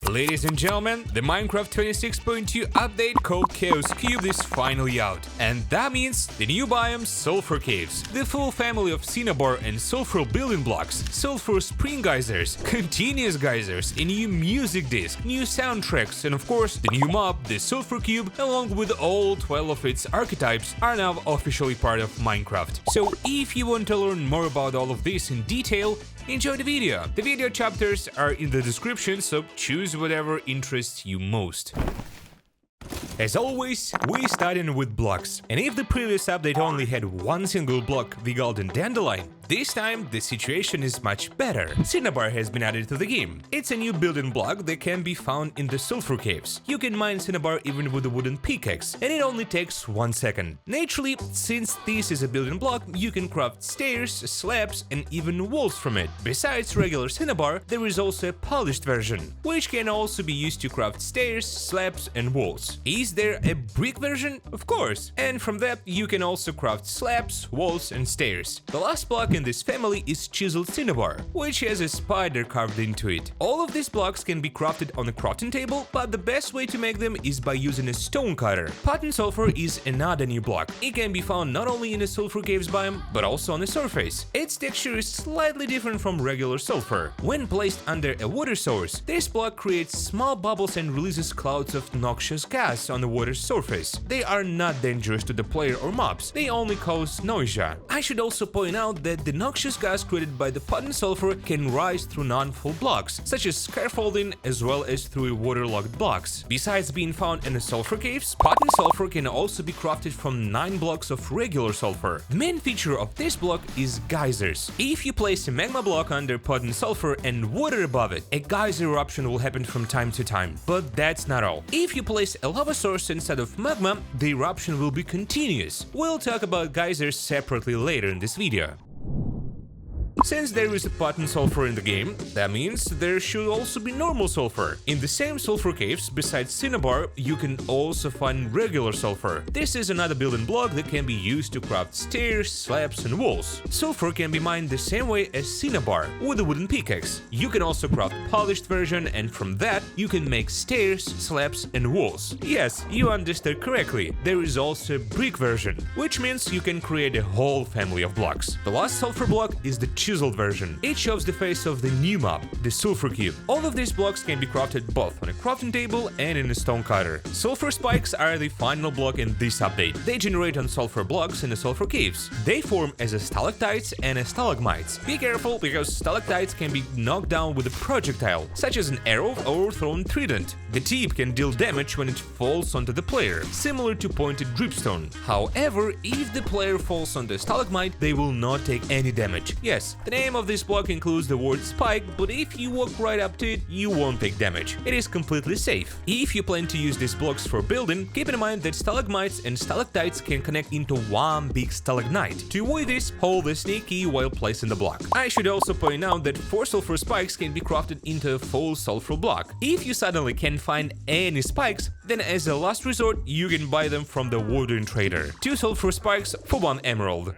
Ladies and gentlemen, the Minecraft 26.2 update called Chaos Cube is finally out, and that means the new biome Sulfur Caves, the full family of Cinnabar and Sulfur building blocks, Sulfur Spring Geysers, continuous geysers, a new music disc, new soundtracks, and of course the new mob, the Sulfur Cube, along with all 12 of its archetypes, are now officially part of Minecraft. So if you want to learn more about all of this in detail, enjoy the video. The video chapters are in the description, so choose whatever interests you most. As always, we started with blocks, and if the previous update only had one single block, the golden dandelion, this time the situation is much better. Cinnabar has been added to the game. It's a new building block that can be found in the Sulfur Caves. You can mine Cinnabar even with a wooden pickaxe, and it only takes 1 second. Naturally, since this is a building block, you can craft stairs, slabs, and even walls from it. Besides regular Cinnabar, there is also a polished version, which can also be used to craft stairs, slabs, and walls. Is there a brick version? Of course! And from that, you can also craft slabs, walls, and stairs. The last block in this family is chiseled Cinnabar, which has a spider carved into it. All of these blocks can be crafted on a crafting table, but the best way to make them is by using a stone cutter. Pattern Sulfur is another new block. It can be found not only in the Sulfur Caves biome, but also on the surface. Its texture is slightly different from regular sulfur. When placed under a water source, this block creates small bubbles and releases clouds of noxious gas on the water's surface. They are not dangerous to the player or mobs, they only cause nausea. I should also point out that the noxious gas created by the Pattern Sulfur can rise through non-full blocks, such as scaffolding, as well as through waterlogged blocks. Besides being found in the Sulfur Caves, Pattern Sulfur can also be crafted from 9 blocks of regular sulfur. The main feature of this block is geysers. If you place a magma block under Pattern Sulfur and water above it, a geyser eruption will happen from time to time. But that's not all. If you place a lava source instead of magma, the eruption will be continuous. We'll talk about geysers separately later in this video. Since there is a Pattern Sulfur in the game, that means there should also be normal sulfur. In the same Sulfur Caves, besides Cinnabar, you can also find regular sulfur. This is another building block that can be used to craft stairs, slabs, and walls. Sulfur can be mined the same way as Cinnabar, with a wooden pickaxe. You can also craft polished version, and from that, you can make stairs, slabs, and walls. Yes, you understood correctly. There is also a brick version, which means you can create a whole family of blocks. The last sulfur block is the chiseled version. It shows the face of the new mob, the Sulfur Cube. All of these blocks can be crafted both on a crafting table and in a stone cutter. Sulfur spikes are the final block in this update. They generate on sulfur blocks in the Sulfur Caves. They form as a stalactites and a stalagmites. Be careful, because stalactites can be knocked down with a projectile, such as an arrow or thrown trident. The tip can deal damage when it falls onto the player, similar to pointed dripstone. However, if the player falls on the stalagmite, they will not take any damage. Yes, the name of this block includes the word spike, but if you walk right up to it, you won't take damage. It is completely safe. If you plan to use these blocks for building, keep in mind that stalagmites and stalactites can connect into one big stalagmite. To avoid this, hold the snake key while placing the block. I should also point out that 4 sulfur spikes can be crafted into a full sulfur block. If you suddenly can't find any spikes, then as a last resort, you can buy them from the wooden trader. 2 sulfur spikes for 1 emerald.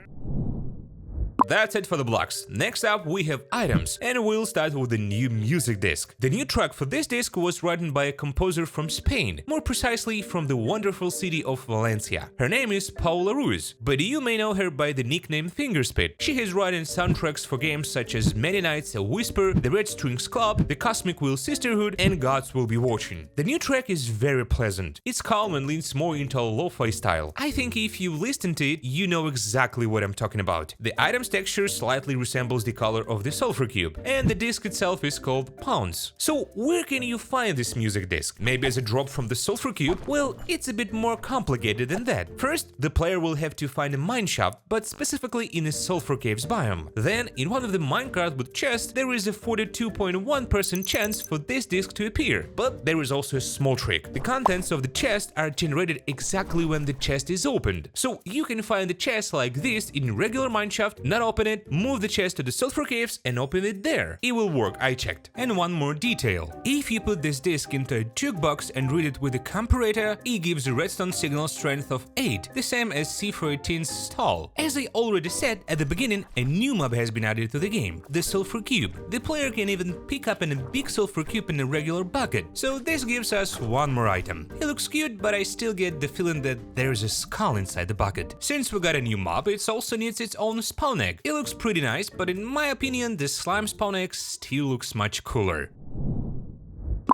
That's it for the blocks. Next up, we have items, and we'll start with the new music disc. The new track for this disc was written by a composer from Spain, more precisely from the wonderful city of Valencia. Her name is Paula Ruiz, but you may know her by the nickname Fingerspit. She has written soundtracks for games such as Many Nights, A Whisper, The Red Strings Club, The Cosmic Wheel Sisterhood, and Gods Will Be Watching. The new track is very pleasant. It's calm and leans more into a lo-fi style. I think if you listen to it, you know exactly what I'm talking about. The items texture slightly resembles the color of the Sulfur Cube, and the disc itself is called pounds. So where can you find this music disc? Maybe as a drop from the Sulfur Cube? Well, it's a bit more complicated than that. First, the player will have to find a mine shaft, but specifically in a Sulfur Caves biome. Then, in one of the minecarts with chests, there is a 42.1% chance for this disc to appear. But there is also a small trick. The contents of the chest are generated exactly when the chest is opened. So you can find a chest like this in regular mineshaft not not open it, move the chest to the Sulfur Caves and open it there. It will work, I checked. And one more detail. If you put this disc into a jukebox and read it with a comparator, it gives a redstone signal strength of 8, the same as C418's stall. As I already said at the beginning, a new mob has been added to the game, the Sulfur Cube. The player can even pick up a big Sulfur Cube in a regular bucket, so this gives us one more item. It looks cute, but I still get the feeling that there's a skull inside the bucket. Since we got a new mob, it also needs its own spawn egg. It looks pretty nice, but in my opinion, the slime spawn egg still looks much cooler.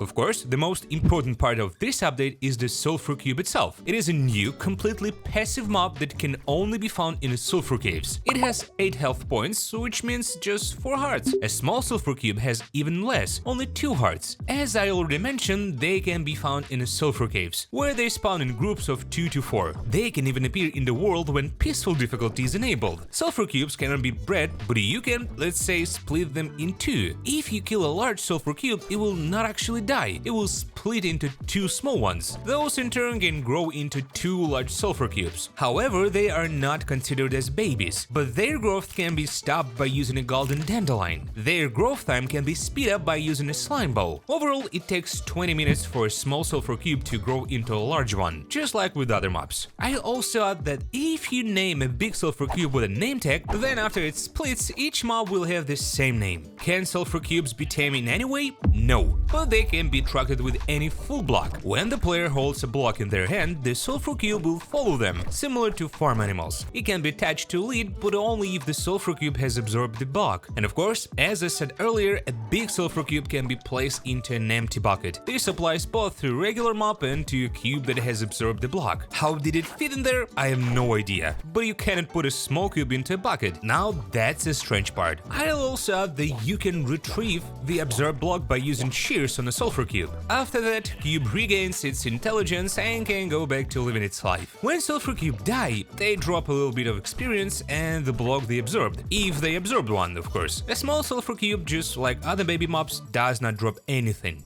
Of course, the most important part of this update is the Sulfur Cube itself. It is a new, completely passive mob that can only be found in the Sulfur Caves. It has 8 health points, which means just 4 hearts. A small Sulfur Cube has even less, only 2 hearts. As I already mentioned, they can be found in the Sulfur Caves, where they spawn in groups of 2 to 4. They can even appear in the world when peaceful difficulty is enabled. Sulfur Cubes cannot be bred, but you can, let's say, split them in 2. If you kill a large Sulfur Cube, it will not actually die. It will split into 2 small ones. Those in turn can grow into 2 large Sulfur Cubes. However, they are not considered as babies, but their growth can be stopped by using a golden dandelion. Their growth time can be speed up by using a slime ball. Overall, it takes 20 minutes for a small Sulfur Cube to grow into a large one, just like with other mobs. I also add that if you name a big Sulfur Cube with a name tag, then after it splits, each mob will have the same name. Can Sulfur Cubes be tamed in any way? No, but they can be tracked with any full block. When the player holds a block in their hand, the Sulfur Cube will follow them, similar to farm animals. It can be attached to a lead, but only if the Sulfur Cube has absorbed the block. And of course, as I said earlier, a big Sulfur Cube can be placed into an empty bucket. This applies both to a regular mob and to a cube that has absorbed the block. How did it fit in there? I have no idea. But you cannot put a small cube into a bucket. Now that's a strange part. I'll also add that you can retrieve the absorbed block by using shears on a Sulfur Cube. After that, cube regains its intelligence and can go back to living its life. When Sulfur Cube die, they drop a little bit of experience and the block they absorbed, if they absorbed one, of course. A small Sulfur Cube, just like other baby mobs, does not drop anything.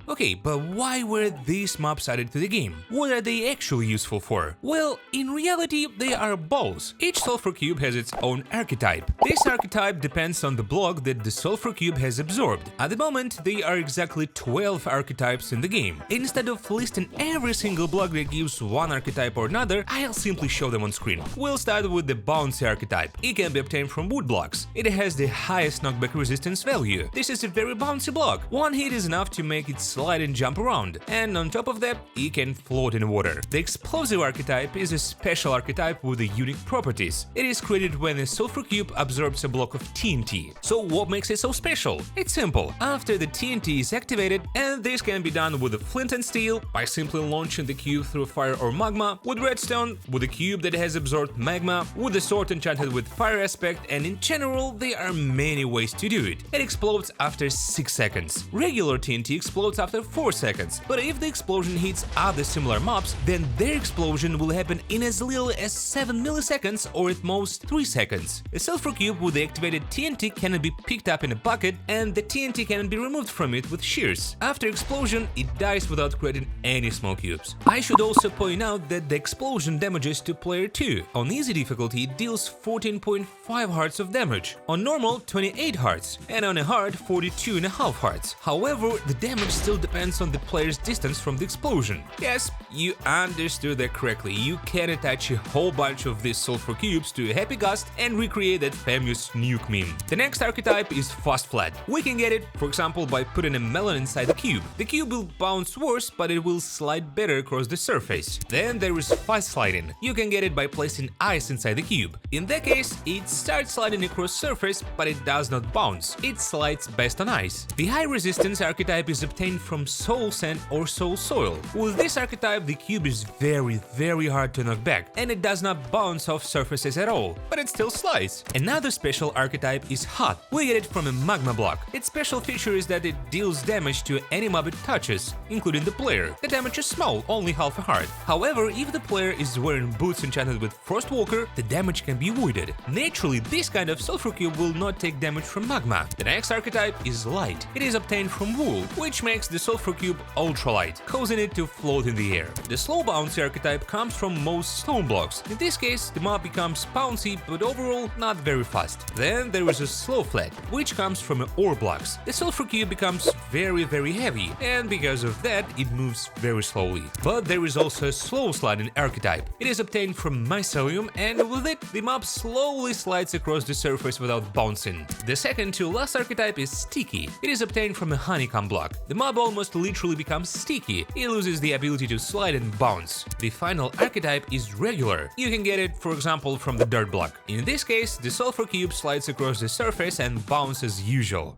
Okay, but why were these mobs added to the game? What are they actually useful for? Well, in reality, they are balls. Each Sulfur Cube has its own archetype. This archetype depends on the block that the Sulfur Cube has absorbed. At the moment, there are exactly 12 archetypes in the game. Instead of listing every single block that gives one archetype or another, I'll simply show them on screen. We'll start with the Bouncy Archetype. It can be obtained from wood blocks. It has the highest knockback resistance value. This is a very bouncy block. One hit is enough to make it slide and jump around, and on top of that, it can float in water. The Explosive Archetype is a special archetype with unique properties. It is created when a Sulfur Cube absorbs a block of TNT. So what makes it so special? It's simple. After the TNT is activated, and this can be done with a flint and steel, by simply launching the cube through fire or magma, with redstone, with a cube that has absorbed magma, with a sword enchanted with fire aspect, and in general, there are many ways to do it. It explodes after 6 seconds. Regular TNT explodes after 4 seconds, but if the explosion hits other similar mobs, then their explosion will happen in as little as 7 milliseconds or at most 3 seconds. A Sulfur Cube with the activated TNT cannot be picked up in a bucket, and the TNT cannot be removed from it with shears. After explosion, it dies without creating any small cubes. I should also point out that the explosion damages to player 2. On easy difficulty, it deals 14.5 hearts of damage, on normal 28 hearts, and on a hard 42.5 hearts. However, the damage still depends on the player's distance from the explosion. Yes, you understood that correctly. You can attach a whole bunch of these Sulfur Cubes to a happy gust and recreate that famous nuke meme. The next archetype is Fast Flat. We can get it, for example, by putting a melon inside the cube. The cube will bounce worse, but it will slide better across the surface. Then there is Fast Sliding. You can get it by placing ice inside the cube. In that case, it starts sliding across surface, but it does not bounce. It slides based on ice. The High Resistance archetype is obtained from Soul Sand or Soul Soil. With this archetype, the cube is very hard to knock back, and it does not bounce off surfaces at all, but it still slides. Another special archetype is Hot. We get it from a magma block. Its special feature is that it deals damage to any mob it touches, including the player. The damage is small, only half a heart. However, if the player is wearing boots enchanted with Frostwalker, the damage can be avoided. Naturally, this kind of Sulfur Cube will not take damage from magma. The next archetype is Light. It is obtained from wool, which makes the Sulfur Cube ultralight, causing it to float in the air. The slow bouncy archetype comes from most stone blocks. In this case, the mob becomes bouncy, but overall not very fast. Then there is a slow flat, which comes from ore blocks. The Sulfur Cube becomes very heavy, and because of that, it moves very slowly. But there is also a slow sliding archetype. It is obtained from mycelium, and with it, the mob slowly slides across the surface without bouncing. The second to last archetype is sticky. It is obtained from a honeycomb block. The mob almost literally becomes sticky. It loses the ability to slide and bounce. The final archetype is regular. You can get it, for example, from the dirt block. In this case, the Sulfur Cube slides across the surface and bounces as usual.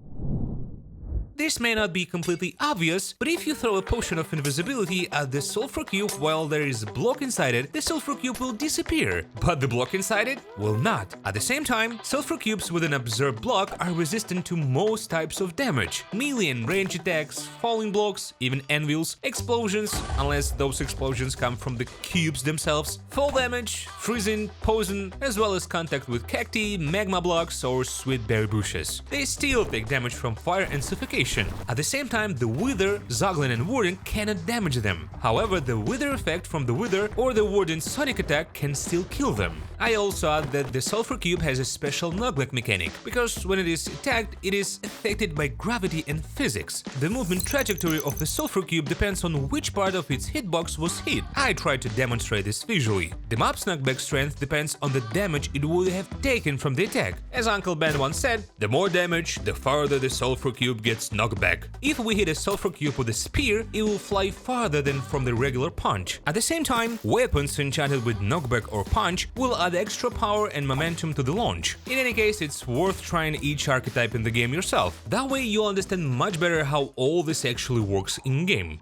This may not be completely obvious, but if you throw a potion of invisibility at the Sulfur Cube while there is a block inside it, the Sulfur Cube will disappear, but the block inside it will not. At the same time, Sulfur Cubes with an observed block are resistant to most types of damage: melee and range attacks, falling blocks, even anvils, explosions, unless those explosions come from the cubes themselves, fall damage, freezing, poison, as well as contact with cacti, magma blocks, or sweet berry bushes. They still take damage from fire and suffocation. At the same time, the Wither, Zoglin and Warden cannot damage them. However, the Wither effect from the Wither or the Warden's sonic attack can still kill them. I also add that the Sulfur Cube has a special knockback mechanic, because when it is attacked, it is affected by gravity and physics. The movement trajectory of the Sulfur Cube depends on which part of its hitbox was hit. I tried to demonstrate this visually. The mob's knockback strength depends on the damage it would have taken from the attack. As Uncle Ben once said, the more damage, the farther the Sulfur Cube gets knocked back. If we hit a Sulfur Cube with a spear, it will fly farther than from the regular punch. At the same time, weapons enchanted with knockback or punch will add extra power and momentum to the launch. In any case, it's worth trying each archetype in the game yourself. That way you'll understand much better how all this actually works in-game.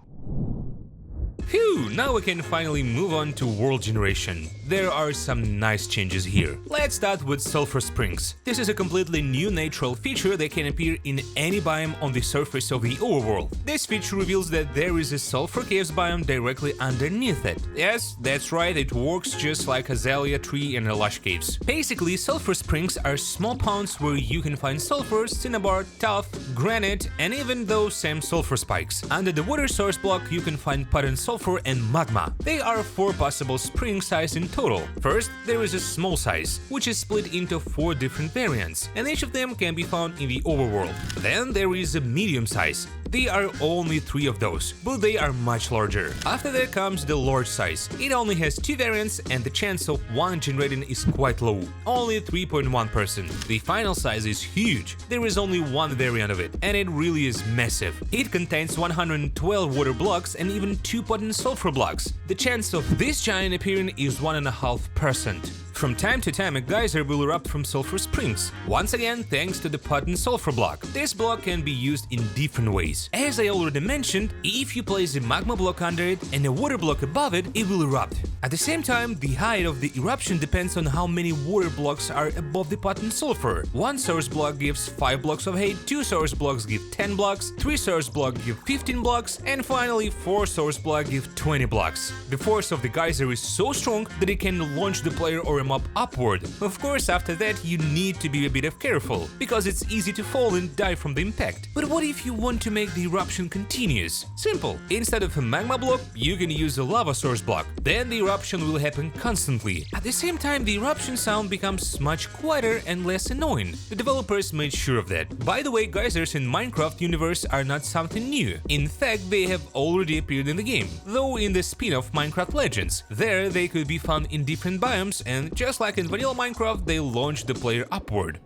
Phew, now we can finally move on to world generation. There are some nice changes here. Let's start with Sulfur Springs. This is a completely new natural feature that can appear in any biome on the surface of the overworld. This feature reveals that there is a Sulfur Caves biome directly underneath it. Yes, that's right, it works just like Azalea tree and lush caves. Basically, Sulfur Springs are small ponds where you can find sulfur, cinnabar, tuff, granite, and even those same sulfur spikes. Under the water source block, you can find potent sulfur and magma. They are 4 possible spring sizes in total. First, there is a small size, which is split into 4 different variants, and each of them can be found in the overworld. Then there is a medium size. There are only 3 of those, but they are much larger. After that comes the large size. It only has 2 variants and the chance of one generating is quite low, only 3.1%. The final size is huge. There is only 1 variant of it, and it really is massive. It contains 112 water blocks and even 2 potent sulfur blocks. The chance of this giant appearing is 1.5%. From time to time, a geyser will erupt from Sulfur Springs, once again thanks to the potent sulfur block. This block can be used in different ways. As I already mentioned, if you place a magma block under it and a water block above it, it will erupt. At the same time, the height of the eruption depends on how many water blocks are above the potent sulfur. 1 source block gives 5 blocks of height, 2 source blocks give 10 blocks, 3 source blocks give 15 blocks, and finally 4 source blocks give 20 blocks. The force of the geyser is so strong that it can launch the player or a mob upward. Of course, after that you need to be a bit careful, because it's easy to fall and die from the impact. But what if you want to make the eruption continuous? Simple. Instead of a magma block, you can use a lava source block. Then the eruption will happen constantly. At the same time, the eruption sound becomes much quieter and less annoying. The developers made sure of that. By the way, geysers in Minecraft universe are not something new. In fact, they have already appeared in the game, though in the spin-off Minecraft Legends. There, they could be found in different biomes, and just like in vanilla Minecraft, they launch the player upward.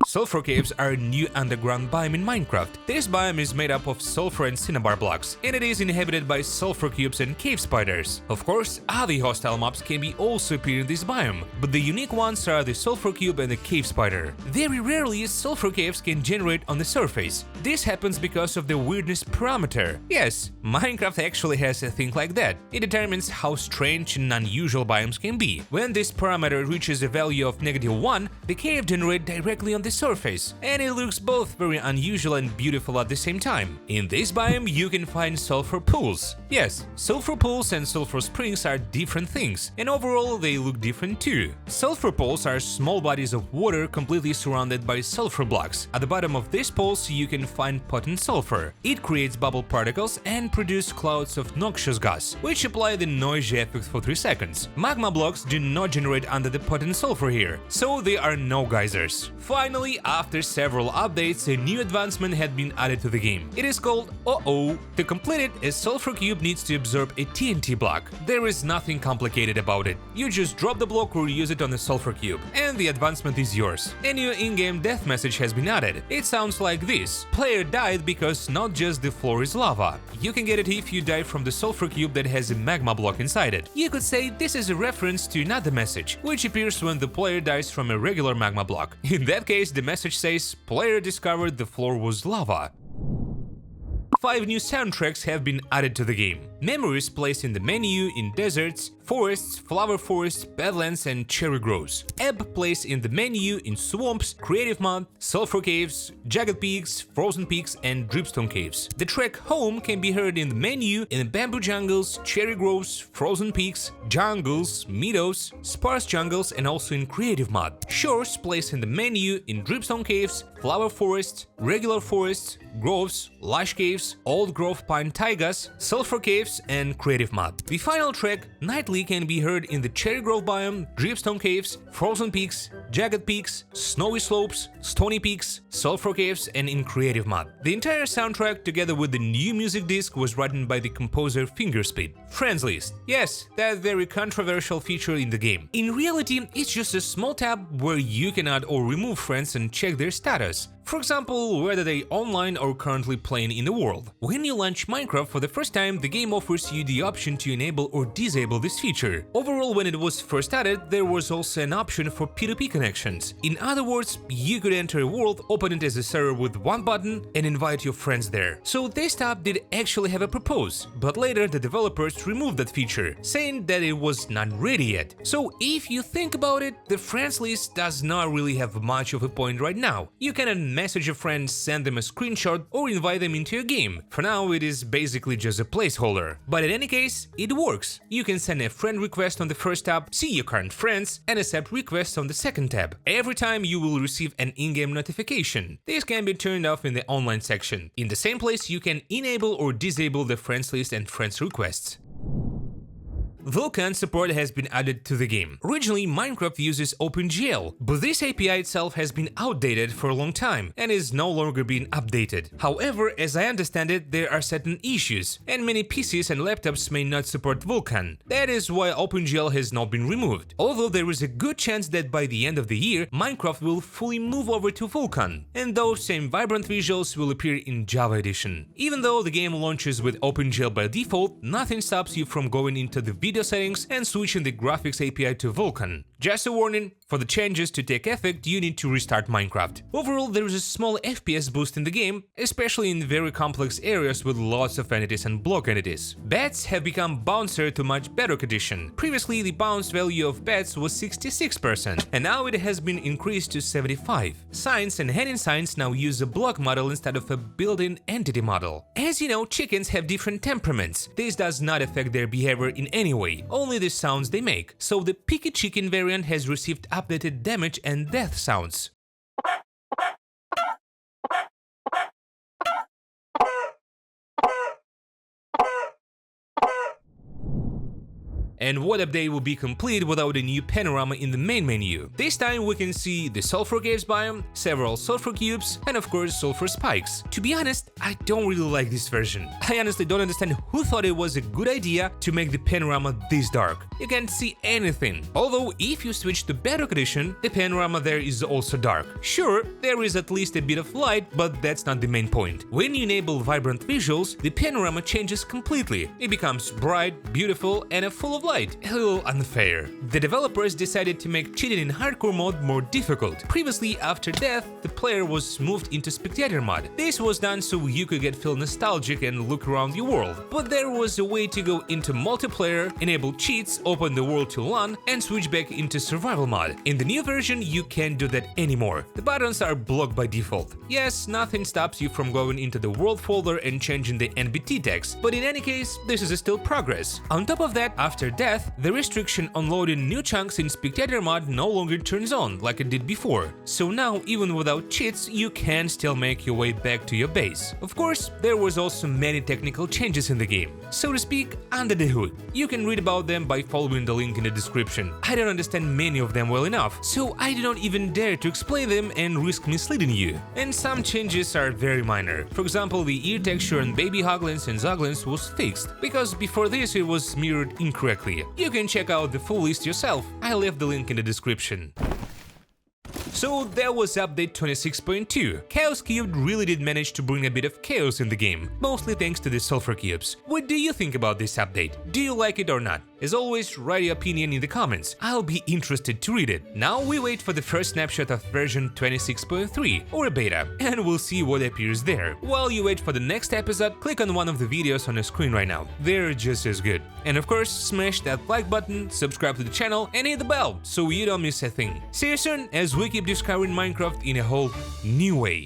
Sulfur Caves are a new underground biome in Minecraft. This biome is made up of sulfur and cinnabar blocks, and it is inhabited by sulfur cubes and cave spiders. Of course, other hostile mobs can be also appear in this biome, but the unique ones are the sulfur cube and the cave spider. Very rarely, sulfur caves can generate on the surface. This happens because of the weirdness parameter. Yes, Minecraft actually has a thing like that. It determines how strange and unusual biomes can be. When this parameter reaches a value of -1, the cave generates directly on the surface, and it looks both very unusual and beautiful at the same time. In this biome, you can find Sulfur Pools. Yes, Sulfur Pools and Sulfur Springs are different things, and overall they look different too. Sulfur Pools are small bodies of water completely surrounded by sulfur blocks. At the bottom of these pools, you can find potent sulfur. It creates bubble particles and produces clouds of noxious gas, which apply the noisy effect for 3 seconds. Magma blocks do not generate under the potent sulfur here, so there are no geysers. Finally, after several updates, a new advancement had been added to the game. It is called Uh-oh. To complete it, a Sulfur Cube needs to absorb a TNT block. There is nothing complicated about it. You just drop the block or use it on the Sulfur Cube, and the advancement is yours. A new in-game death message has been added. It sounds like this: player died because not just the floor is lava. You can get it if you die from the Sulfur Cube that has a magma block inside it. You could say this is a reference to another message, which appears when the player dies from a regular magma block. In that case, the message says, player discovered the floor was lava. 5 new soundtracks have been added to the game. Memories placed in the menu in deserts, forests, flower forests, badlands and cherry groves. Ebb placed in the menu in swamps, creative mud, sulfur caves, jagged peaks, frozen peaks and dripstone caves. The track Home can be heard in the menu in bamboo jungles, cherry groves, frozen peaks, jungles, meadows, sparse jungles and also in creative mud. Shores placed in the menu in dripstone caves, flower forests, regular forests, groves, lush caves, old growth pine taigas, sulfur caves and creative mud. The final track, Nightly, can be heard in the cherry grove biome, dripstone caves, frozen peaks, jagged peaks, snowy slopes, stony peaks, sulfur caves and in creative mud. The entire soundtrack together with the new music disc was written by the composer Fingerspeed. Friends list. Yes, that very controversial feature in the game. In reality, it's just a small tab where you can add or remove friends and check their status. For example, whether they online or currently playing in the world. When you launch Minecraft for the first time, the game offers you the option to enable or disable this feature. Overall, when it was first added, there was also an option for P2P connections. In other words, you could enter a world, open it as a server with one button and invite your friends there. So this tab did actually have a purpose, but later the developers removed that feature, saying that it was not ready yet. So if you think about it, the friends list does not really have much of a point right now. You can message a friend, send them a screenshot or invite them into your game. For now, it is basically just a placeholder. But in any case, it works. You can send a friend request on the first tab, see your current friends, and accept requests on the second tab. Every time you will receive an in-game notification. This can be turned off in the online section. In the same place, you can enable or disable the friends list and friends requests. Vulkan support has been added to the game. Originally, Minecraft uses OpenGL, but this API itself has been outdated for a long time and is no longer being updated. However, as I understand it, there are certain issues, and many PCs and laptops may not support Vulkan. That is why OpenGL has not been removed. Although there is a good chance that by the end of the year, Minecraft will fully move over to Vulkan, and those same vibrant visuals will appear in Java Edition. Even though the game launches with OpenGL by default, nothing stops you from going into the video settings and switching the graphics API to Vulkan. Just a warning, for the changes to take effect, you need to restart Minecraft. Overall, there is a small FPS boost in the game, especially in very complex areas with lots of entities and block entities. Bats have become bouncer to much better condition. Previously, the bounce value of bats was 66%, and now it has been increased to 75%. Signs and hidden signs now use a block model instead of a built-in entity model. As you know, chickens have different temperaments. This does not affect their behavior in any way, only the sounds they make. So the picky chicken variant has received updated damage and death sounds. And what update will be complete without a new panorama in the main menu? This time we can see the Sulfur Caves biome, several Sulfur Cubes, and of course Sulfur Spikes. To be honest, I don't really like this version. I honestly don't understand who thought it was a good idea to make the panorama this dark. You can't see anything. Although if you switch to better condition, the panorama there is also dark. Sure, there is at least a bit of light, but that's not the main point. When you enable vibrant visuals, the panorama changes completely. It becomes bright, beautiful, and full of Light, a little unfair. The developers decided to make cheating in hardcore mode more difficult. Previously, after death, the player was moved into spectator mode. This was done so you could feel nostalgic and look around your world. But there was a way to go into multiplayer, enable cheats, open the world to LAN, and switch back into survival mode. In the new version, you can't do that anymore. The buttons are blocked by default. Yes, nothing stops you from going into the world folder and changing the NBT text, but in any case, this is still progress. On top of that, after death, the restriction on loading new chunks in spectator mode no longer turns on like it did before. So now, even without cheats, you can still make your way back to your base. Of course, there was also many technical changes in the game, so to speak, under the hood. You can read about them by following the link in the description. I don't understand many of them well enough, so I do not even dare to explain them and risk misleading you. And some changes are very minor. For example, the ear texture on baby hoglins and zoglins was fixed, because before this it was mirrored incorrectly. You can check out the full list yourself, I left the link in the description. So that was update 26.2. Chaos Cube really did manage to bring a bit of chaos in the game, mostly thanks to the Sulfur Cubes. What do you think about this update? Do you like it or not? As always, write your opinion in the comments, I'll be interested to read it. Now we wait for the first snapshot of version 26.3, or a beta, and we'll see what appears there. While you wait for the next episode, click on one of the videos on the screen right now, they're just as good. And of course, smash that like button, subscribe to the channel, and hit the bell so you don't miss a thing. See you soon as we keep discovering Minecraft in a whole new way.